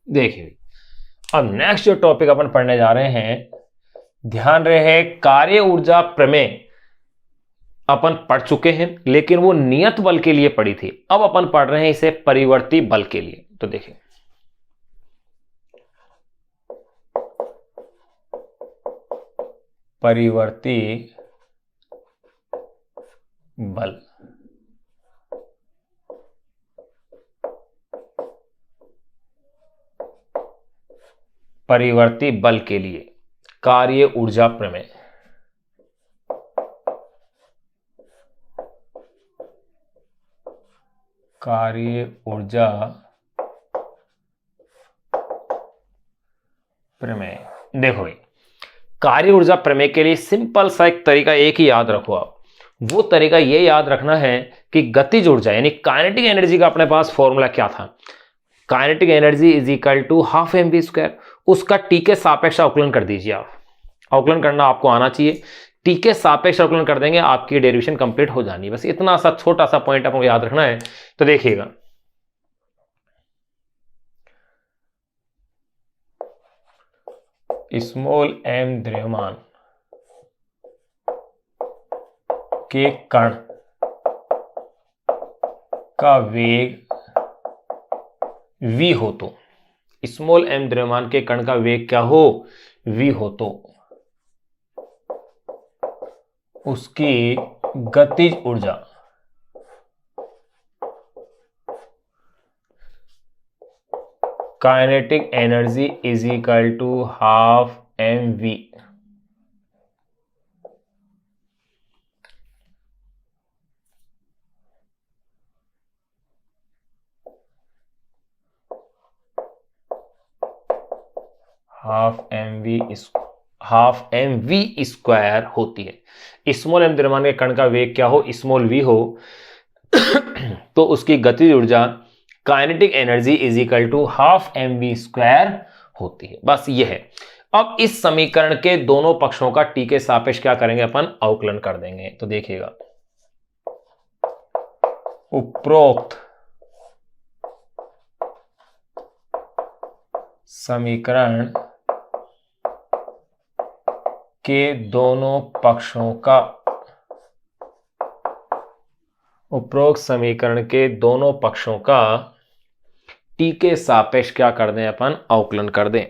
देखिए अब नेक्स्ट जो टॉपिक अपन पढ़ने जा रहे हैं, ध्यान रहे, कार्य ऊर्जा प्रमेय अपन पढ़ चुके हैं, लेकिन वो नियत बल के लिए पढ़ी थी। अब अपन पढ़ रहे हैं इसे परिवर्ती बल के लिए। तो देखिए परिवर्ती बल, परिवर्ती बल के लिए कार्य ऊर्जा प्रमेय। कार्य ऊर्जा प्रमेय। देखो भाई, कार्य ऊर्जा प्रमेय के लिए सिंपल सा एक तरीका एक ही याद रखो आप। वो तरीका ये याद रखना है कि गतिज ऊर्जा यानी काइनेटिक एनर्जी का अपने पास फॉर्मूला क्या था। Kinetic energy is equal to half M V square. उसका टी के सापेक्ष अवकलन कर दीजिए आप। अवकलन करना आपको आना चाहिए। टी के सापेक्ष अवकलन कर देंगे, आपकी डेरिवेशन कंप्लीट हो जानी है। बस इतना सा छोटा सा पॉइंट आपको याद रखना है। तो देखिएगा, स्मॉल एम द्रव्यमान के कण का वेग v हो तो, स्मॉल एम द्रव्यमान के कण का वेग क्या हो, v हो तो उसकी गतिज ऊर्जा kinetic energy is equal to half M V. Half M V square होती है। स्मॉल एम द्रव्यमान के कण का वेग क्या हो, स्मॉल वी हो तो उसकी गतिज ऊर्जा kinetic energy is equal to half M V square होती है। बस ये है। अब इस समीकरण के दोनों पक्षों का टी के सापेक्ष क्या करेंगे अपन, अवकलन कर देंगे। तो देखिएगा, उपरोक्त समीकरण के दोनों पक्षों का, उपरोक्त समीकरण के दोनों पक्षों का टी के सापेक्ष क्या कर दें अपन, अवकलन कर दें।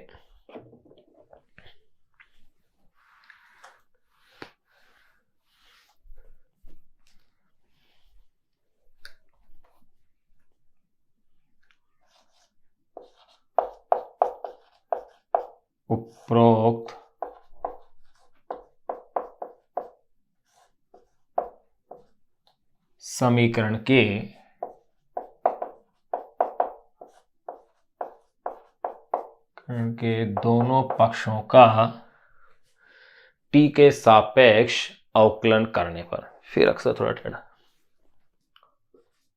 उपरोक्त समीकरण के दोनों पक्षों का टी के सापेक्ष अवकलन करने पर, फिर अक्सर थोड़ा टेढ़ा,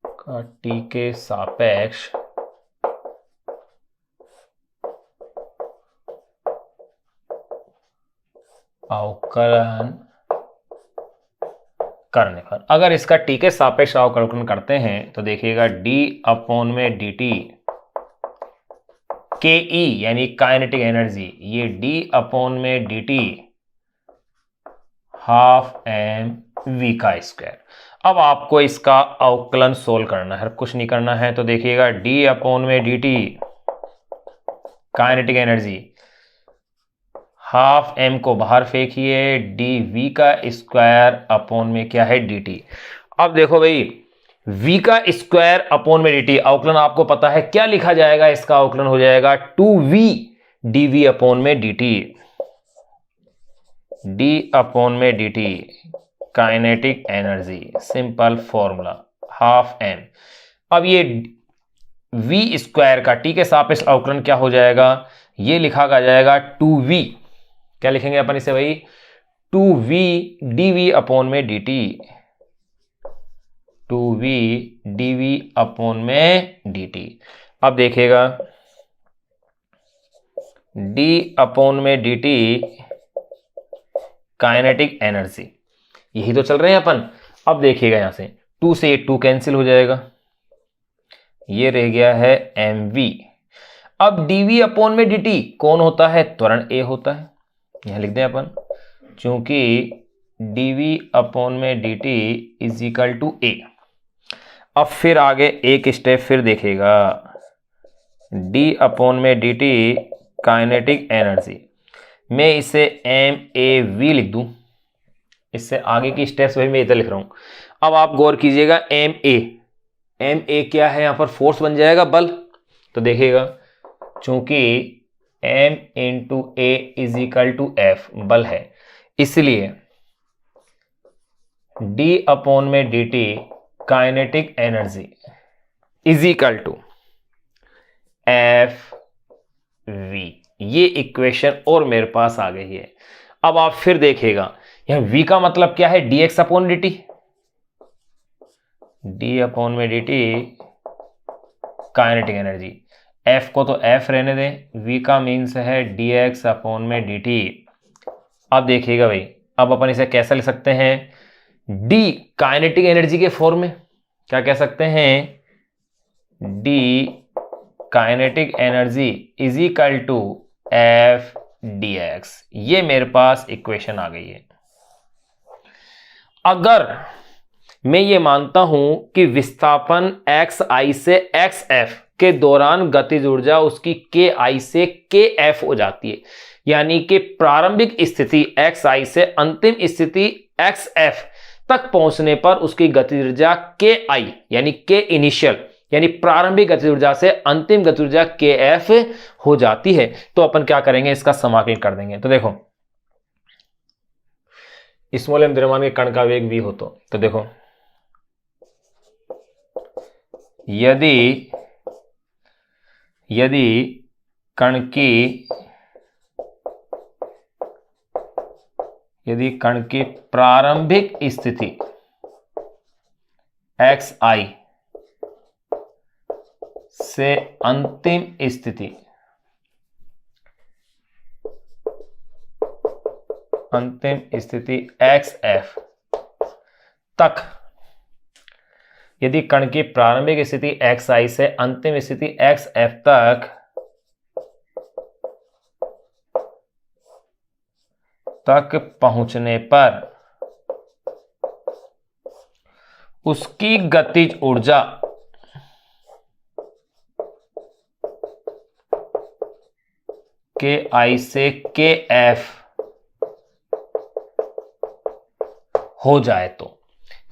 का टी के सापेक्ष अवकलन करने पर, अगर इसका टी के सापेक्ष अवकलन करते हैं तो देखिएगा d अपॉन में dt के ई यानी काइनेटिक एनर्जी, ये d अपॉन में dt हाफ एम वी का स्क्वायर। अब आपको इसका अवकलन सोल्व करना है, कुछ नहीं करना है। तो देखिएगा d अपॉन में dt kinetic energy, half M को बाहर फेंकिए, डी वी का स्क्वायर अपॉन में क्या है, डी टी। अब देखो भाई, v का स्क्वायर अपॉन में dt, अवकलन आपको पता है क्या लिखा जाएगा, इसका अवकलन हो जाएगा 2v dv अपॉन में dt, d अपॉन में dt kinetic energy, simple formula half m। अब ये v स्क्वायर का t के सापेक्ष अवकलन क्या हो जाएगा, ये लिखा जाएगा 2v, क्या लिखेंगे अपन इसे भाई, 2v dv अपॉन में dt, 2v dv अपॉन में dt। अब देखिएगा d अपॉन में dt काइनेटिक एनर्जी, यही तो चल रहे हैं अपन। अब देखिएगा यहां से 2 से 2 कैंसिल हो जाएगा, ये रह गया है mv। अब डीवी अपॉन में dt कौन होता है? त्वरण a होता है, यहां लिख दें अपन, चूंकि dv अपॉन में dt is equal to a। अब फिर आगे एक स्टेप फिर देखेगा, d अपॉन में dt काइनेटिक एनर्जी, मैं इसे MAV लिख दूं, इससे आगे की स्टेप्स वही मैं इधर लिख रहा हूं। अब आप गौर कीजिएगा, MA क्या है यहां पर? फोर्स बन जाएगा, बल। तो देखिएगा, चूंकि M into A is equal to F बल है, इसलिए D अपॉन में dt kinetic energy is equal to FV। ये इक्वेशन और मेरे पास आ गई है। अब आप फिर देखिएगा, यहां V का मतलब क्या है? dx upon dt, d upon में dt काइनेटिक एनर्जी, F को तो F रहने दें, V का मीन्स है dx अपॉन में dt। अब देखिएगा भाई, अब अपन इसे कैसे लिख सकते हैं? d काइनेटिक एनर्जी के फॉर्म में क्या कह सकते हैं? d kinetic energy is equal to F dx। ये मेरे पास इक्वेशन आ गई है। अगर मैं ये मानता हूं कि विस्थापन xi से xf के दौरान गतिज ऊर्जा उसकी ki से kf हो जाती है, यानी कि प्रारंभिक स्थिति xi से अंतिम स्थिति xf तक पहुंचने पर उसकी गतिज ऊर्जा ki यानी k इनिशियल यानी प्रारंभिक गतिज ऊर्जा से अंतिम गतिज ऊर्जा kf हो जाती है। तो अपन क्या करेंगे? इसका समाकलन कर देंगे। तो देखो, स्मॉल m द्रव्यमान के कण का वेग v हो तो देखो, यदि कण की प्रारंभिक स्थिति xi से अंतिम स्थिति xf तक, यदि कण की प्रारंभिक स्थिति xi से अंतिम स्थिति xf तक पहुंचने पर उसकी गतिज ऊर्जा ki से kf हो जाए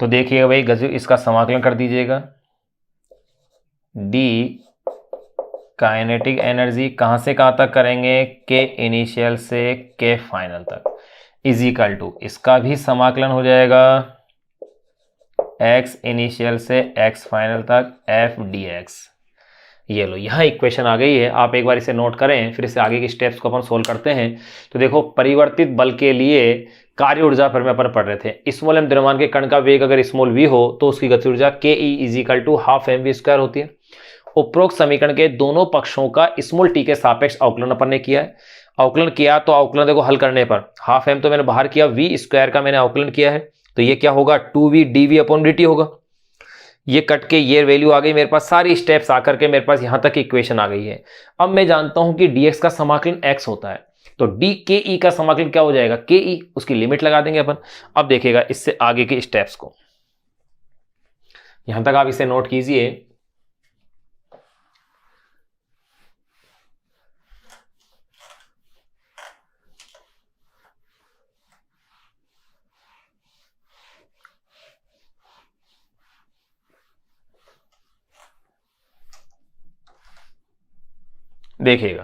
तो देखिएगा भाई, गतिज इसका समाकलन कर दीजिएगा। d काइनेटिक एनर्जी कहां से कहां तक करेंगे? k इनिशियल से k फाइनल तक इज इक्वल टू, इसका भी समाकलन हो जाएगा x इनिशियल से x फाइनल तक f dx। ये लो, यहां इक्वेशन आ गई है। आप एक बार इसे नोट करें, फिर इसे आगे की स्टेप्स को अपन सोल्व करते हैं। तो देखो, परिवर्तित बल के लिए कार्य ऊर्जा पर में अपन पढ़ रहे थे। स्मॉल m द्रव्यमान के कण का वेग अगर स्मॉल v हो तो उसकी गति ऊर्जा ke is equal to half mv² होती है। उपरोक्त समीकरण के दोनों पक्षों का स्मॉल t के सापेक्ष अवकलन अपन ने किया है। अवकलन किया तो अवकलन देखो हल करने पर हाफ m तो मैंने बाहर किया, v² का मैंने अवकलन किया है, तो ये क्या होगा? 2v dv अपॉन dt होगा। ये कट के ये वैल्यू आ गई मेरे पास, सारी स्टेप्स आकर के मेरे पास यहां तक इक्वेशन आ गई है। अब मैं जानता हूं कि dx का समाकलन x होता है, तो d के ई का समाकलन क्या हो जाएगा? के ई, उसकी लिमिट लगा देंगे अपन। अब देखिएगा इससे आगे के स्टेप्स को, यहां तक आप इसे नोट कीजिए। देखिएगा,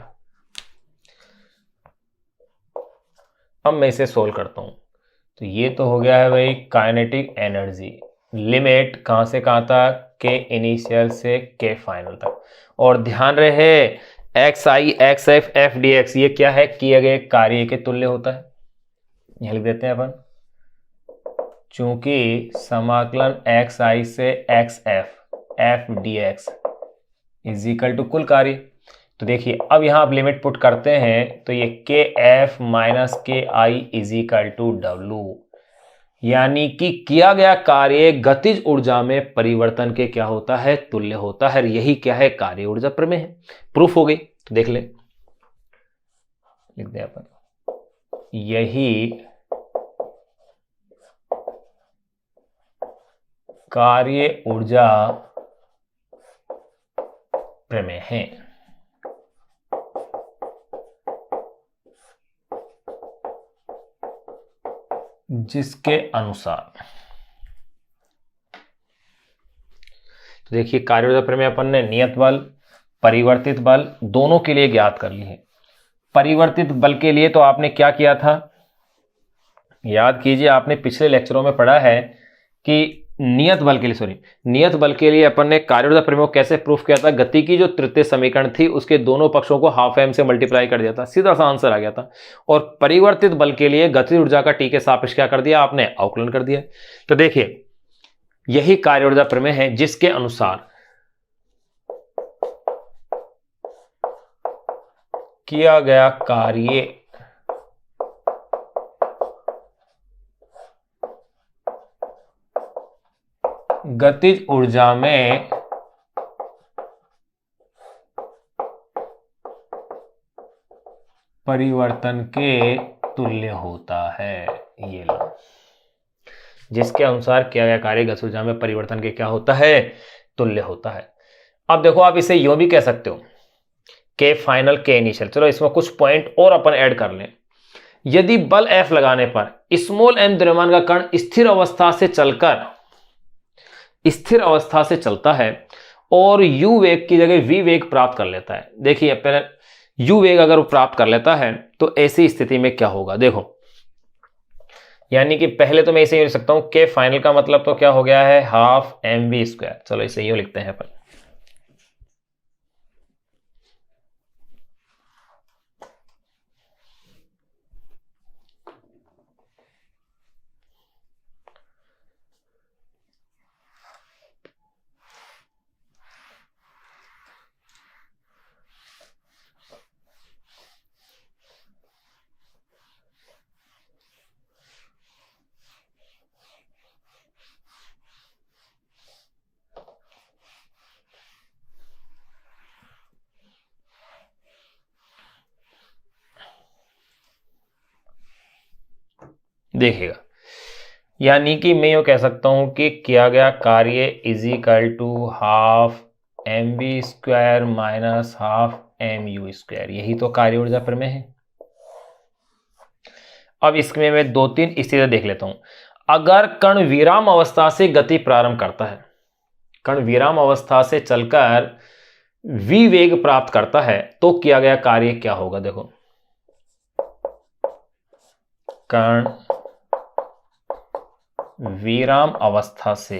अब मैं इसे सोल्व करता हूं। तो ये तो हो गया है भाई काइनेटिक एनर्जी, लिमिट कहां से कहां तक? के इनिशियल से के फाइनल तक। और ध्यान रहे xi xf f dx ये क्या है? किए गए कार्य के तुल्य होता है। यह लिख देते हैं अपन, चूंकि समाकलन xi से xf f dx is equal to कुल कार्य। तो देखिए, अब यहां आप लिमिट पुट करते हैं तो ये kf minus ki is equal to w, यानी कि किया गया कार्य गतिज ऊर्जा में परिवर्तन के क्या होता है? तुल्य होता है। यही क्या है? कार्य ऊर्जा प्रमेय है। प्रूफ हो गई। तो देख ले, लिख दे अपन, यही कार्य ऊर्जा प्रमेय है। जिसके अनुसार, तो देखिए कार्य ऊर्जा प्रमेय अपन ने नियत बल, परिवर्तित बल दोनों के लिए ज्ञात कर ली है। परिवर्तित बल के लिए तो आपने क्या किया था, याद कीजिए, आपने पिछले लेक्चरों में पढ़ा है कि नियत बल के लिए अपन ने कार्य ऊर्जा प्रमेय को कैसे प्रूफ किया था। गति की जो तृतीय समीकरण थी उसके दोनों पक्षों को हाफ एम से मल्टीप्लाई कर दिया था, सीधा सा आंसर आ गया था। और परिवर्तित बल के लिए गति ऊर्जा का टी के सापेक्ष क्या कर दिया आपने, अवकलन कर दिया। तो देखिए यही कार्य ऊर्जा प्रमेय है जिसके अनुसार किया गया कार्य गतिज ऊर्जा में परिवर्तन के तुल्य होता है। ये लो, जिसके अनुसार किया गया कार्य गतिज ऊर्जा में परिवर्तन के क्या होता है, तुल्य होता है। अब देखो आप इसे यूं भी कह सकते हो, के फाइनल के इनिशियल। चलो इसमें कुछ पॉइंट और अपन ऐड कर लें। यदि बल F लगाने पर स्मॉल m द्रव्यमान का कण स्थिर अवस्था से चलता है और u वेग की जगह v वेग प्राप्त कर लेता है। देखिए पहले u वेग अगर वो प्राप्त कर लेता है तो ऐसी स्थिति में क्या होगा, देखो, यानी कि पहले तो मैं इसे लिख सकता हूं, के फाइनल का मतलब तो क्या हो गया है, हाफ mv²। चलो इसे यूं लिखते हैं अपन, देखिएगा, यानी कि मैं यूं कह सकता हूं कि किया गया कार्य is equal to half mv² minus half mu²। यही तो कार्य ऊर्जा प्रमेय है। अब इसमें मैं 2-3 स्थितियां देख लेता हूं। अगर कण विराम अवस्था से गति प्रारंभ करता है, कण विराम अवस्था से चलकर v वेग प्राप्त करता है, तो किया गया कार्य क्या होगा। देखो, कण विराम अवस्था से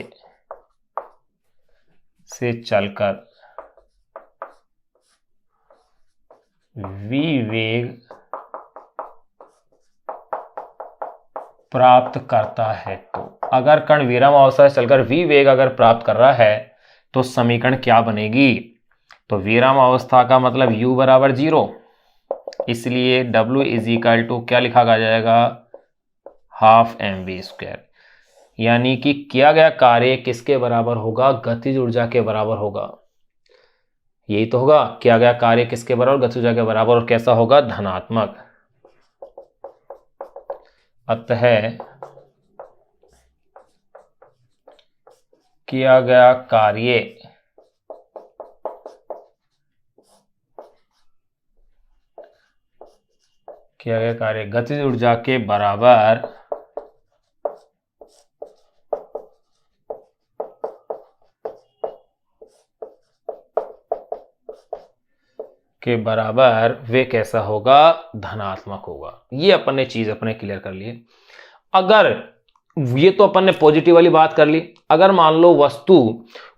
चलकर v वेग प्राप्त करता है, तो अगर कण विराम अवस्था से चलकर v वेग अगर प्राप्त कर रहा है तो समीकरण क्या बनेगी। तो विराम अवस्था का मतलब u बराबर 0, इसलिए w इज इक्वल टू क्या लिखा जाएगा, हाफ mv²। यानी कि किया गया कार्य किसके बराबर होगा, गतिज ऊर्जा के बराबर होगा। यही तो होगा, किया गया कार्य किसके बराबर, गतिज ऊर्जा के बराबर, और कैसा होगा, धनात्मक। अतः किया गया कार्य गतिज ऊर्जा के बराबर वे कैसा होगा, धनात्मक होगा। ये अपन ने चीज अपने क्लियर कर ली। अगर ये तो अपन ने पॉजिटिव वाली बात कर ली। अगर मान लो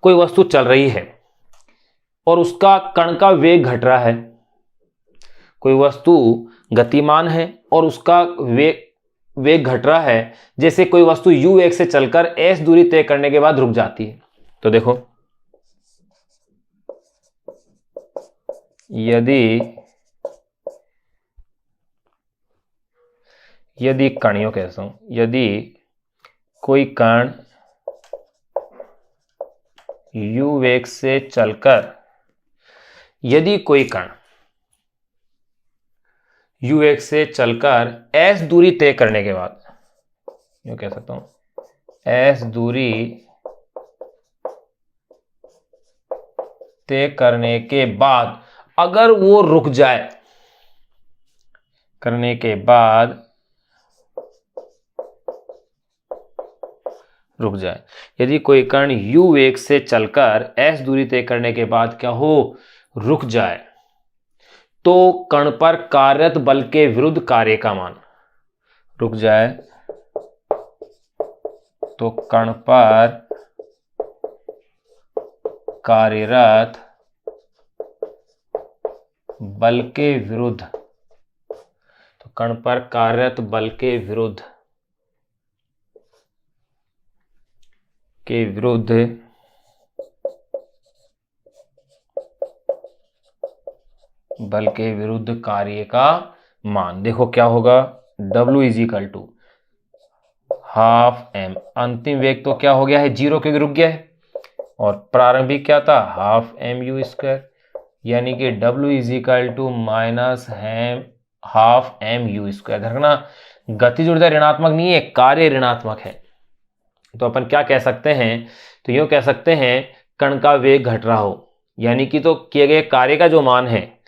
कोई वस्तु चल रही है और उसका कण का वेग घट रहा है, कोई वस्तु गतिमान है और उसका वेग घट रहा है, जैसे कोई वस्तु u वेग से चलकर s दूरी तय करने के बाद रुक जाती है, तो देखो, यदि कणियों कैसा हूं, यदि कोई कण u वेग से चलकर, यदि कोई कण यू वेग से चलकर एस दूरी तय करने के बाद, यूं कह सकता हूं, एस दूरी तय करने के बाद अगर वो रुक जाए, करने के बाद रुक जाए, यदि कोई कण u वेग से चलकर s दूरी तय करने के बाद क्या हो, रुक जाए, तो कण पर कार्यरत बल के विरुद्ध कार्य का मान, रुक जाए तो कण पर कार्यरत बल के विरुद्ध, तो कण पर कार्यरत बल के विरुद्ध बल के विरुद्ध कार्य का मान, देखो क्या होगा, W is equal to half M, अंतिम वेग तो क्या हो गया है, 0 के रुक गया है, और प्रारंभिक क्या था, हाफ एम यू स्क्वायर, यानी कि W is equal to minus half M U square. रखना गतिज ऊर्जा ऋणात्मक नहीं है, कार्य ऋणात्मक है, तो अपन क्या कह सकते हैं, तो यूं कह सकते हैं कण का वेग घट रहा हो, यानी कि तो किए गए कार्य का जो मान है,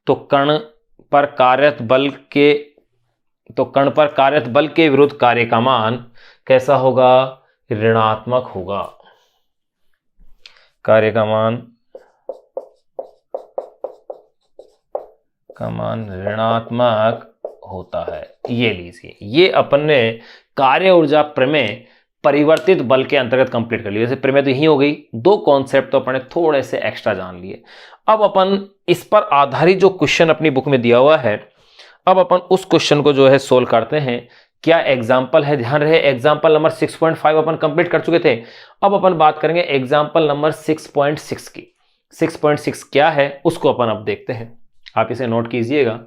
तो कण पर कार्यरत बल के विरुद्ध कार्य का मान कैसा होगा, ऋणात्मक होगा, कार्य का मान ऋणात्मक होता है। ये लीजिए, ये अपन ने कार्य ऊर्जा प्रमेय परिवर्तित बल के अंतर्गत कंप्लीट कर लिया। जैसे प्रमेय तो यही हो गई, दो कॉन्सेप्ट तो अपने थोड़े से एक्स्ट्रा जान लिए। अब अपन इस पर आधारित जो क्वेश्चन अपनी बुक में दिया हुआ है, अब अपन उस क्वेश्चन को जो है सोल्व करते हैं। क्या एग्जाम्पल है, ध्यान रहे एग्जाम्पल नंबर 6.5 अपन कंप्लीट कर चुके थे। अब अपन बात करेंगे एग्जाम्पल नंबर 6.6 की। 6.6 क्या है उसको अपन अब देखते हैं, आप इसे नोट कीजिएगा।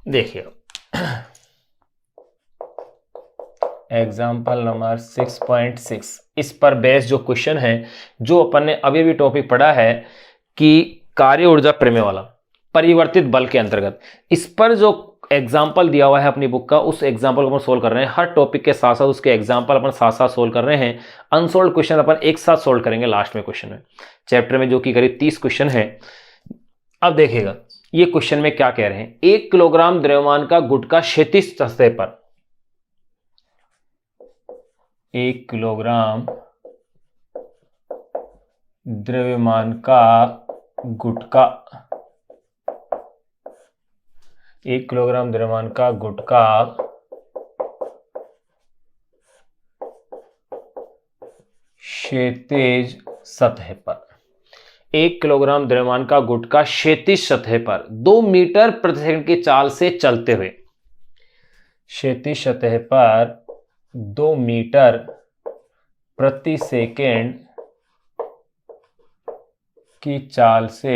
देखिए एग्जाम्पल नंबर 6.6, इस पर बेस जो क्वेश्चन है, जो अपन ने अभी भी टॉपिक पढ़ा है कि कार्य ऊर्जा प्रमेय वाला परिवर्तित बल के अंतर्गत, इस पर जो एग्जाम्पल दिया हुआ है अपनी बुक का, उस एग्जाम्पल को अपन सोल्व कर रहे हैं। हर टॉपिक के साथ साथ उसके एग्जाम्पल अपन साथ साथ सोल्व कर रहे हैं। अनसोल्व क्वेश्चन अपन एक साथ सोल्व करेंगे लास्ट में क्वेश्चन में, चैप्टर में जो कि करीब 30 क्वेश्चन है। अब देखिएगा ये क्वेश्चन में क्या कह रहे हैं, 1 किलोग्राम द्रव्यमान का गुटका क्षैतिज सतह पर, 1 किलोग्राम द्रव्यमान का गुटका, 1 किलोग्राम द्रव्यमान का गुटका क्षैतिज सतह पर, 1 किलोग्राम द्रव्यमान का गुटका क्षैतिज सतह पर 2 मीटर प्रति सेकंड की चाल से चलते हुए, क्षैतिज सतह पर 2 मीटर प्रति सेकंड की चाल से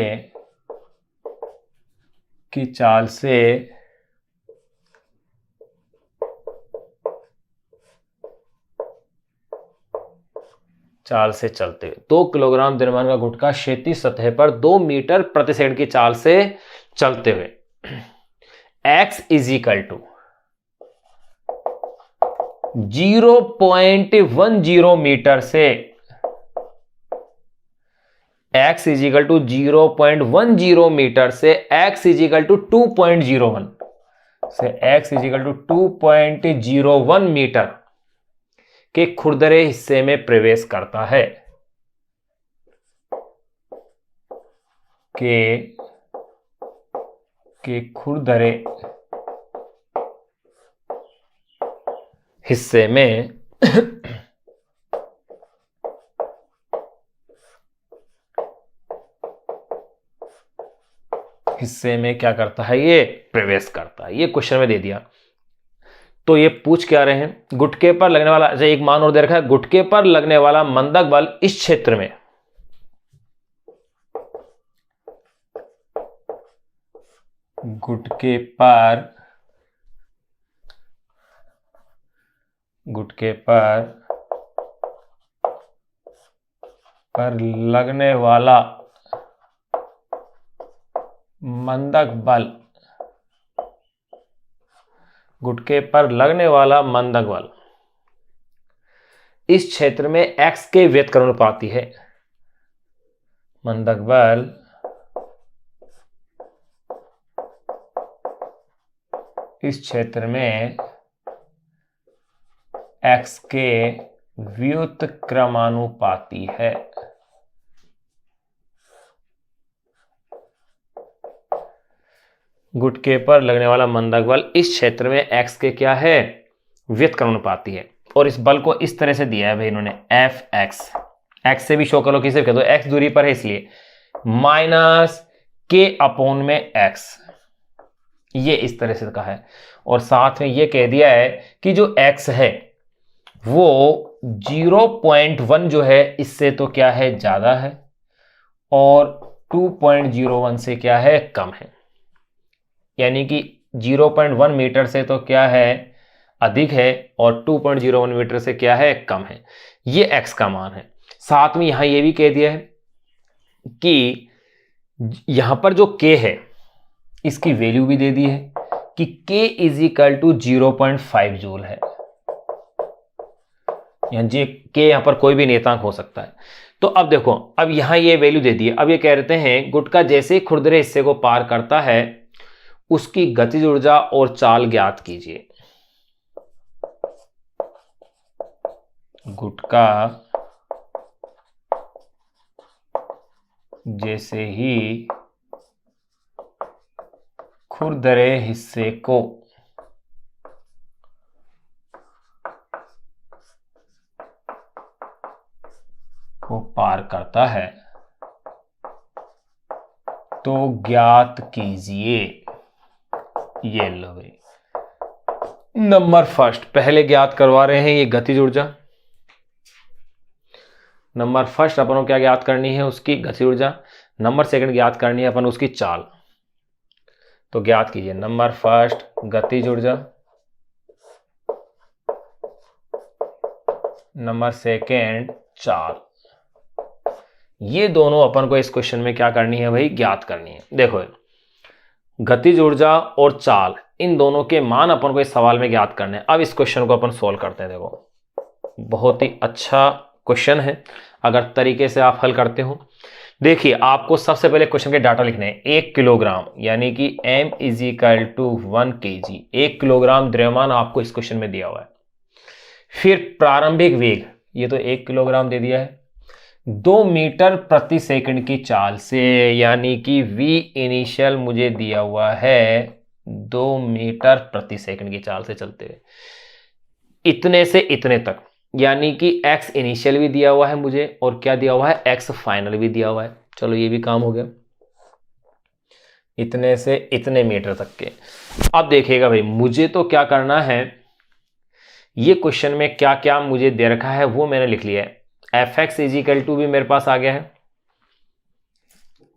चलते हुए 2 किलोग्राम द्रव्यमान का गुटका क्षैतिज सतह पर 2 मीटर प्रति सेकंड की चाल से चलते हुए x is equal to 0.10 metre से, x is equal to 0.10 metre से x इज इक्वल टू 2.01 से x is equal to 2.01 metre के खुरदरे हिस्से में प्रवेश करता है, के खुरदरे हिस्से में हिस्से में क्या करता है, ये प्रवेश करता है। ये क्वेश्चन में दे दिया। तो ये पूछ क्या रहे हैं, गुटके पर लगने वाला, अच्छा एक मान और दे रखा है, गुटके पर लगने वाला मंदक बल इस क्षेत्र में, गुटके पर लगने वाला मंदक बल, गुटके पर लगने वाला मंदक बल इस क्षेत्र में x के व्युत्क्रमानुपाती है। मंदक बल इस क्षेत्र में x के व्युत्क्रमानुपाती है। गुटके पर लगने वाला मंदक बल इस क्षेत्र में x के क्या है, व्युत्क्रमानुपाती है। और इस बल को इस तरह से दिया है भाई इन्होंने, Fx, x से भी शो करो, किसे कह दो, x दूरी पर है इसलिए, माइनस k अपॉन में x, ये इस तरह से कहा है। और साथ में ये कह दिया है कि जो x है वो 0.1 जो है इससे तो क्या है, ज्यादा है, और 2.01 से क्या है, कम है। यानी कि 0.1 मीटर से तो क्या है, अधिक है, और 2.01 मीटर से क्या है, कम है। ये x का मान है। साथ में यहां ये भी कह दिया है कि यहां पर जो k है इसकी वैल्यू भी दे दी है कि k is equal to 0.5 joule है। के यहां पर कोई भी नेतांक हो सकता है। तो अब देखो, अब यहां ये वैल्यू दे दी है। अब ये कह रहे हैं गुटका जैसे ही खुरदरे हिस्से को पार करता है उसकी गतिज ऊर्जा और चाल ज्ञात कीजिए। गुटका जैसे ही खुरदरे हिस्से को पार करता है तो ज्ञात कीजिए। ये लो भाई, नंबर फर्स्ट पहले ज्ञात करवा रहे हैं ये गतिज ऊर्जा। नंबर फर्स्ट अपन को क्या ज्ञात करनी है, उसकी गतिज ऊर्जा। नंबर सेकंड ज्ञात करनी है अपन उसकी चाल। तो ज्ञात कीजिए, नंबर फर्स्ट गतिज ऊर्जा, नंबर सेकंड चाल। ये दोनों अपन को इस क्वेश्चन में क्या करनी है भाई, ज्ञात करनी है। देखो, गतिज ऊर्जा और चाल, इन दोनों के मान अपन को इस सवाल में ज्ञात करने हैं। अब इस क्वेश्चन को अपन सोल्व करते हैं। देखो, बहुत ही अच्छा क्वेश्चन है अगर तरीके से आप हल करते हो। देखिए, आपको सबसे पहले क्वेश्चन के डाटा लिखने हैं। 1 किलोग्राम यानी कि m is equal to 1 kg, 1 kilogram द्रव्यमान आपको इस क्वेश्चन में दिया हुआ है। फिर प्रारंभिक वेग, ये तो 1 किलोग्राम दे दिया है, 2 मीटर प्रति सेकंड की चाल से, यानी कि v इनिशियल मुझे दिया हुआ है 2 मीटर प्रति सेकंड की चाल से चलते हुए इतने से इतने तक, यानी कि x इनिशियल भी दिया हुआ है मुझे, और क्या दिया हुआ है, x फाइनल भी दिया हुआ है। चलो ये भी काम हो गया, इतने से इतने मीटर तक के। अब देखिएगा भाई, मुझे तो क्या करना है, ये क्वेश्चन में क्या क्या मुझे दे रखा है वो मैंने लिख लिया है। fx इज इक्वल टू भी मेरे पास आ गया है,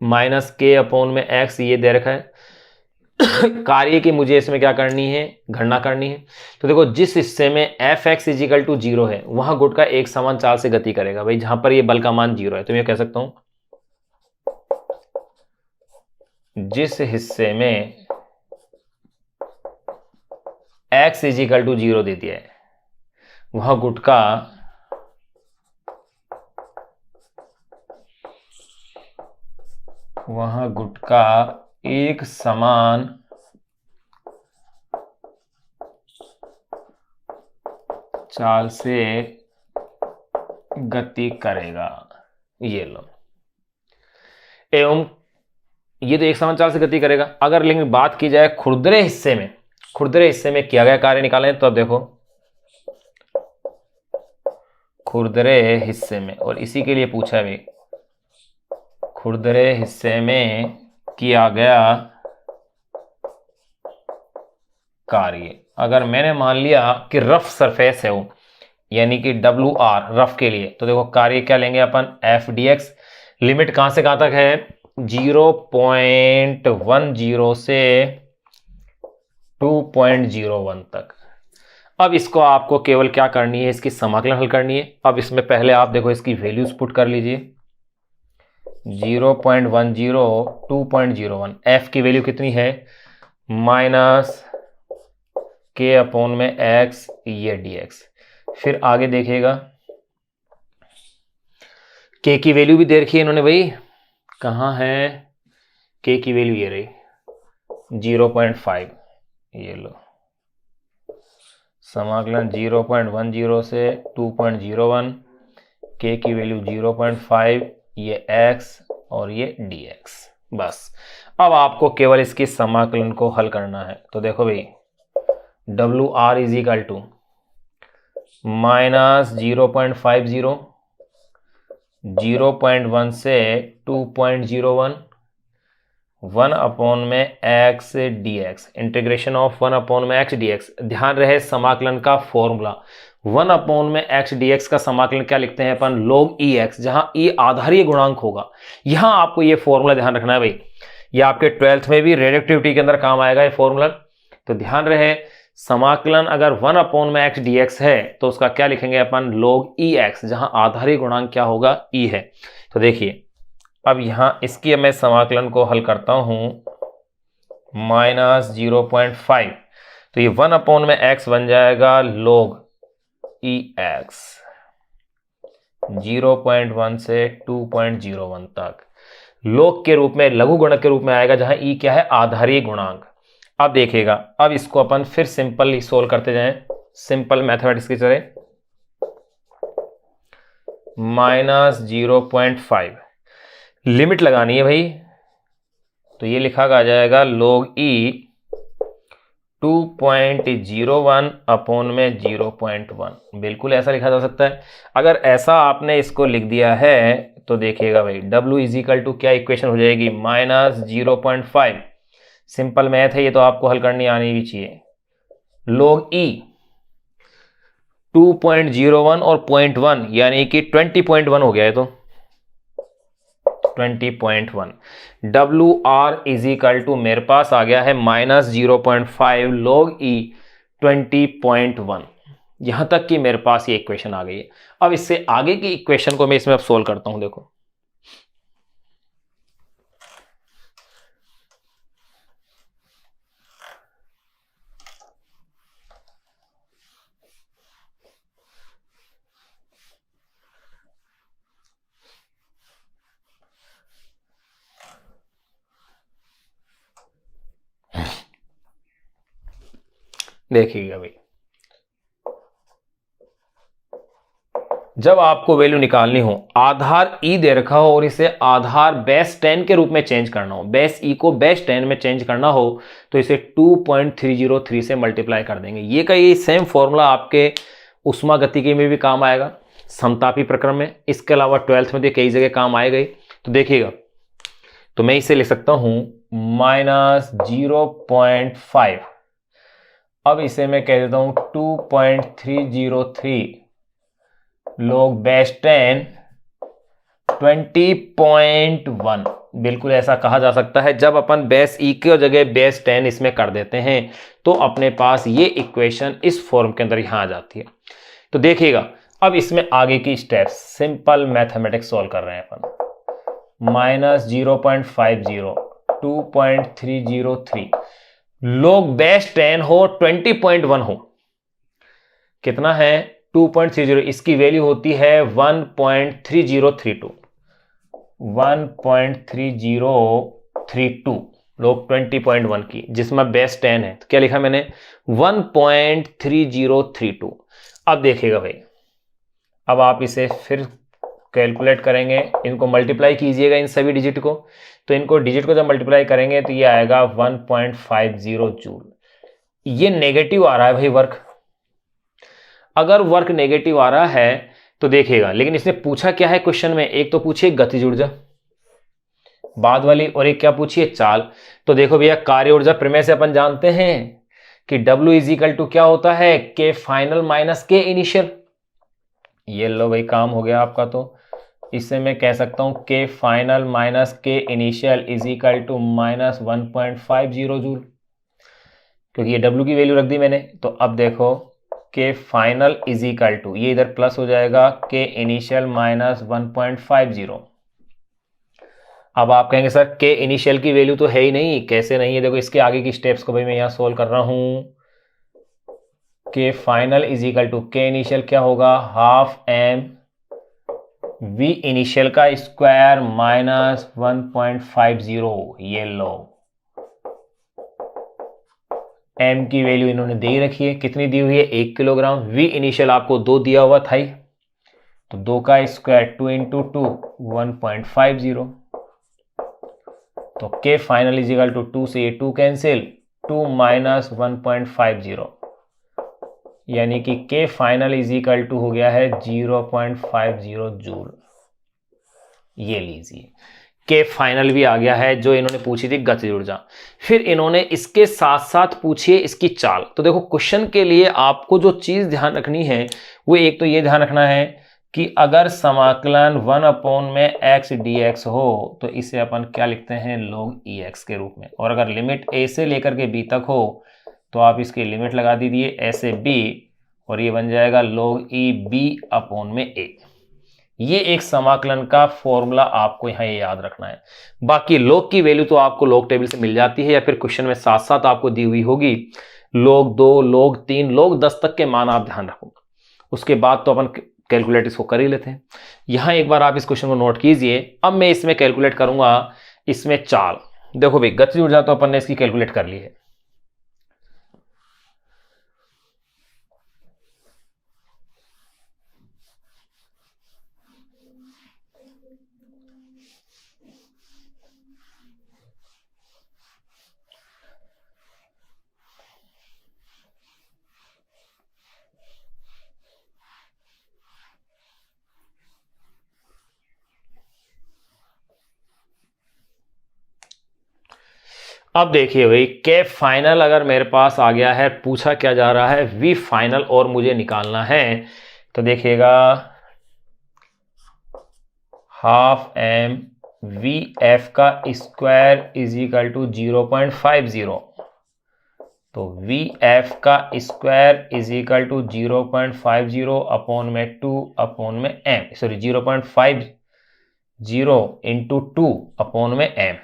माइनस k अपॉन में x ये दे रखा है। कार्य की मुझे इसमें क्या करनी है, गणना करनी है। तो देखो, जिस हिस्से में fx इज इक्वल टू 0 है वहां गुटका एक समान चाल से गति करेगा भाई, जहां पर ये बल का मान 0 है। तो मैं कह सकता हूं जिस हिस्से में x इज इक्वल टू 0 दे दिया है वहां गुटका एक समान चाल से गति करेगा। ये लो, एवं ये तो एक समान चाल से गति करेगा। अगर लेकिन बात की जाए खुरदरे हिस्से में किया गया कार्य निकालें, तो अब देखो खुरदरे हिस्से में, और इसी के लिए पूछा है भाई, खुरदरे हिस्से में किया गया कार्य, अगर मैंने मान लिया कि रफ सरफेस है वो, यानी कि WR रफ के लिए, तो देखो कार्य क्या लेंगे अपन, FdX। लिमिट कहां से कहां तक है, 0.10 से 2.01 तक। अब इसको आपको केवल क्या करनी है, इसकी समाकलन हल करनी है। अब इसमें पहले आप देखो इसकी वैल्यूज पुट कर लीजिए, 0.10, 2.01, f की वैल्यू कितनी है, -k/x ये dx। फिर आगे देखिएगा k की वैल्यू भी दे रखी है इन्होंने भाई, कहाँ है k की वैल्यू, ये रही 0.5, ये लो समाकलन 0.10 से 2.01, k की वैल्यू 0.5, ये x और ये dx। बस अब आपको केवल इसकी समाकलन को हल करना है। तो देखो भाई WR इज इक्वल टू -0.50, 0.1 से 2.01, 1/x dx, integration of 1/x dx। ध्यान रहे समाकलन का फॉर्मूला 1/x dx का समाकलन क्या लिखते हैं अपन, log ex, जहां e आधारीय गुणांक होगा। यहां आपको ये फॉर्मूला ध्यान रखना है भाई, ये आपके 12th में भी रेडियोएक्टिविटी के अंदर काम आएगा ये फॉर्मूला। तो ध्यान रहे समाकलन अगर 1/x dx है तो उसका क्या लिखेंगे अपन, log ex, जहां आधारीय गुणांक क्या होगा, e है। तो देखिए अब यहां इसकी मैं समाकलन को हल करता हूं, -0.5, तो ये 1/x बन जाएगा log ex, 0.1 से 2.01 तक, log के रूप में, लघु गुणक के रूप में आएगा, जहां e क्या है, आधारीय गुणांक। अब देखिएगा, अब इसको अपन फिर सिंपल सोल्व करते जाएं, सिंपल मैथमेटिक्स की तरह, -0.5 लिमिट लगानी है भाई, तो ये लिखा आ जाएगा log e 2.01 अपॉन में 0.1, बिल्कुल ऐसा लिखा जा सकता है। अगर ऐसा आपने इसको लिख दिया है तो देखिएगा भाई W इज इक्वल टू क्या इक्वेशन हो जाएगी, -0.5, सिंपल मैथ है ये, तो आपको हल करनी आनी भी चाहिए। log e 2.01 और 0.1 यानी कि 20.1 हो गया है, तो 20.1 WR इज इक्वल टू मेरे पास आ गया है -0.5 log e 20.1। यहां तक कि मेरे पास ये इक्वेशन आ गई है। अब इससे आगे की इक्वेशन को मैं इसमें अब सोल्व करता हूं। देखो देखिएगा भाई, जब आपको वैल्यू निकालनी हो, आधार e दे रखा हो और इसे आधार बेस 10 के रूप में चेंज करना हो, बेस e को बेस 10 में चेंज करना हो, तो इसे 2.303 से मल्टीप्लाई कर देंगे। ये का ये सेम फॉर्मूला आपके उष्मा गतिकी में भी काम आएगा, समतापी प्रक्रम में, इसके अलावा 12th में तो कई जगह काम आएगा ही। तो देखिएगा, तो मैं इसे लिख सकता हूं -0.5, अब इसे मैं कह देता हूं 2.303 log बेस 10 20.1, बिल्कुल ऐसा कहा जा सकता है। जब अपन बेस ई की जगह बेस 10 इसमें कर देते हैं तो अपने पास ये इक्वेशन इस फॉर्म के अंदर यहां आ जाती है। तो देखिएगा, अब इसमें आगे की स्टेप्स, सिंपल मैथमेटिक्स सॉल्व कर रहे हैं अपन। -0.50 2.303 log बेस 10 हो 20.1 हो, कितना है 2.30, इसकी वैल्यू होती है 1.3032 log 20.1 की, जिसमें बेस 10 है, तो क्या लिखा मैंने 1.3032। अब देखिएगा भाई, अब आप इसे फिर कैलकुलेट करेंगे, इनको मल्टीप्लाई कीजिएगा इन सभी डिजिट को, तो इनको डिजिट को जब मल्टीप्लाई करेंगे तो ये आएगा 1.50 जूल। ये नेगेटिव आ रहा है भाई वर्क, अगर वर्क नेगेटिव आ रहा है तो देखिएगा, लेकिन इसने पूछा क्या है क्वेश्चन में, एक तो पूछिए गतिज ऊर्जा बाद वाली, और एक क्या पूछिए चाल। तो देखो भैया, कार्य ऊर्जा प्रमेय से अपन जानते हैं कि W इज इक्वल टू क्या होता है, के फाइनल माइनस के इनिशियल। ये लो भाई काम हो गया आपका। तो इससे मैं कह सकता हूं K final minus K initial is equal to minus 1.50 joule, क्योंकि ये W की वैल्यू रख दी मैंने। तो अब देखो के फाइनल इज इक्वल टू, ये इधर प्लस हो जाएगा, के इनिशियल माइनस 1.50। अब आप कहेंगे सर के इनिशियल की वैल्यू तो है ही नहीं, कैसे नहीं है? देखो इसके आगे की स्टेप्स को भाई मैं यहां सोल्व कर रहा हूं। K final is equal to के इनिशियल क्या होगा, हाफ एम वी इनिशियल का स्क्वायर माइनस 1.50। ये लो एम की वैल्यू इन्होंने दे रखी है, कितनी दी हुई है, 1 किलोग्राम। वी इनिशियल आपको 2 दिया हुआ था ही, तो 2 का स्क्वायर 2 इंटू 2 1.50। तो के फाइनल इज इक्वल टू 2 से ये 2 कैंसिल, 2 माइनस 1.50, यानी कि के फाइनल इज इक्वल टू हो गया है 0.50 जूल। ये लीजिए के फाइनल भी आ गया है, जो इन्होंने पूछी थी गतिज ऊर्जा। फिर इन्होंने इसके साथ साथ पूछी है इसकी चाल। तो देखो क्वेश्चन के लिए आपको जो चीज ध्यान रखनी है वो एक तो ये ध्यान रखना है कि अगर समाकलन 1/x dx हो तो इसे अपन क्या लिखते हैं, log ex के रूप में। और अगर लिमिट a से लेकर के b तक हो तो आप इसकी लिमिट लगा दीजिए a से b, और ये बन जाएगा log e b/a। ये एक समाकलन का फॉर्मूला आपको यहाँ ये याद रखना है। बाकी log की वैल्यू तो आपको log टेबल से मिल जाती है, या फिर क्वेश्चन में साथ साथ आपको दी हुई होगी। log 2, log 3, log 10 तक के मान आप ध्यान रखो, उसके बाद तो अपन कैलकुलेट इसको कर ही लेते हैं। यहां एक बार आप इस क्वेश्चन को नोट कीजिए। अब मैं इसमें कैलकुलेट करूंगा इसमें चाल। देखो भाई गतिज ऊर्जा तो अपन ने इसकी कैलकुलेट कर ली है। अब देखिए भाई के फाइनल अगर मेरे पास आ गया है, पूछा क्या जा रहा है, वी फाइनल और मुझे निकालना है। तो देखिएगा हाफ एम वी एफ का स्क्वायर इज इक्वल टू 0.50। तो वी एफ का square is equal to 0.50 upon में 2 अपॉन में एम, सॉरी 0.50 इंटू 2 अपॉन में एम।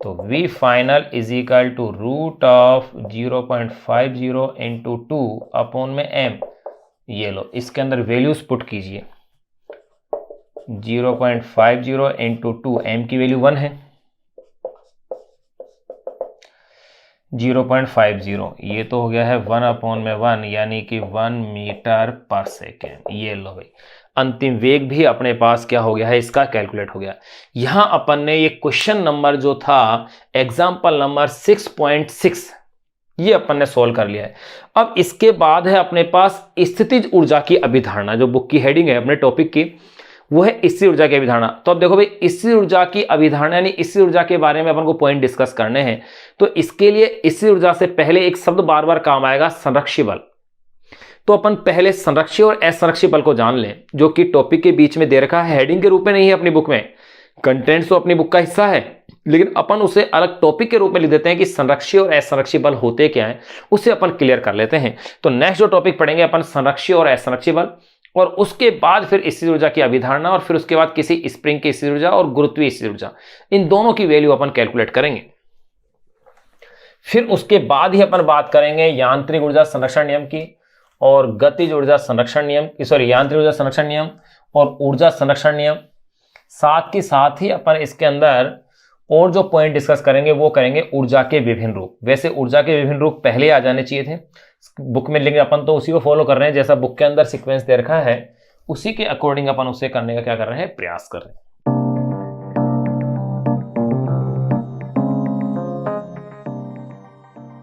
तो v final is equal to root of 0.50 into 2 upon में m। ये लो इसके अंदर वैल्यूज पुट कीजिए, 0.50 इंटू 2, m की वैल्यू 1 है, 0.50 ये तो हो गया है 1 अपॉन में 1, यानी कि 1 मीटर पर सेकेंड। ये लो भाई अंतिम वेग भी अपने पास क्या हो गया है, इसका कैलकुलेट हो गया। यहां अपन ने ये क्वेश्चन नंबर जो था एग्जाम्पल नंबर 6.6 ये अपन ने सोल्व कर लिया है। अब इसके बाद है अपने पास स्थितिज ऊर्जा की अभिधारणा, जो बुक की हेडिंग है अपने टॉपिक की, वो है स्थिर ऊर्जा की अभिधारणा। तो अब देखो भाई स्थिर ऊर्जा की अभिधारणा यानी स्थिर ऊर्जा के बारे में अपन को पॉइंट डिस्कस करने हैं। तो इसके लिए स्थिर ऊर्जा से पहले एक शब्द बार बार काम आएगा, संरक्षी बल। तो अपन पहले संरक्षी और असंरक्षी बल को जान लें, जो कि टॉपिक के बीच में दे रखा है, हेडिंग के रूप में नहीं है अपनी बुक में। कंटेंट्स तो अपनी बुक का हिस्सा है, लेकिन अपन उसे अलग टॉपिक के रूप में लिख देते हैं कि संरक्षी और असंरक्षी बल होते क्या हैं, उसे अपन क्लियर कर लेते हैं। तो नेक्स्ट जो टॉपिक पढ़ेंगे अपन संरक्षी और असंरक्षी बल, और उसके बाद फिर स्थिर ऊर्जा की अभिधारणा, और फिर उसके बाद किसी स्प्रिंग की स्थिर ऊर्जा और गुरुत्वीय स्थिर ऊर्जा, इन दोनों की वैल्यू अपन कैलकुलेट करेंगे। फिर उसके बाद ही अपन बात करेंगे यांत्रिक ऊर्जा संरक्षण नियम की और गतिज ऊर्जा संरक्षण नियम, सॉरी यांत्रिक ऊर्जा संरक्षण नियम और ऊर्जा संरक्षण नियम। साथ ही अपन इसके अंदर और जो पॉइंट डिस्कस करेंगे वो करेंगे ऊर्जा के विभिन्न रूप। वैसे ऊर्जा के विभिन्न रूप पहले आ जाने चाहिए थे बुक में, लेकिन अपन तो उसी को फॉलो कर रहे हैं, जैसा बुक के अंदर सीक्वेंस दे रखा है उसी के अकॉर्डिंग अपन उसे करने का क्या कर रहे हैं, प्रयास कर रहे हैं।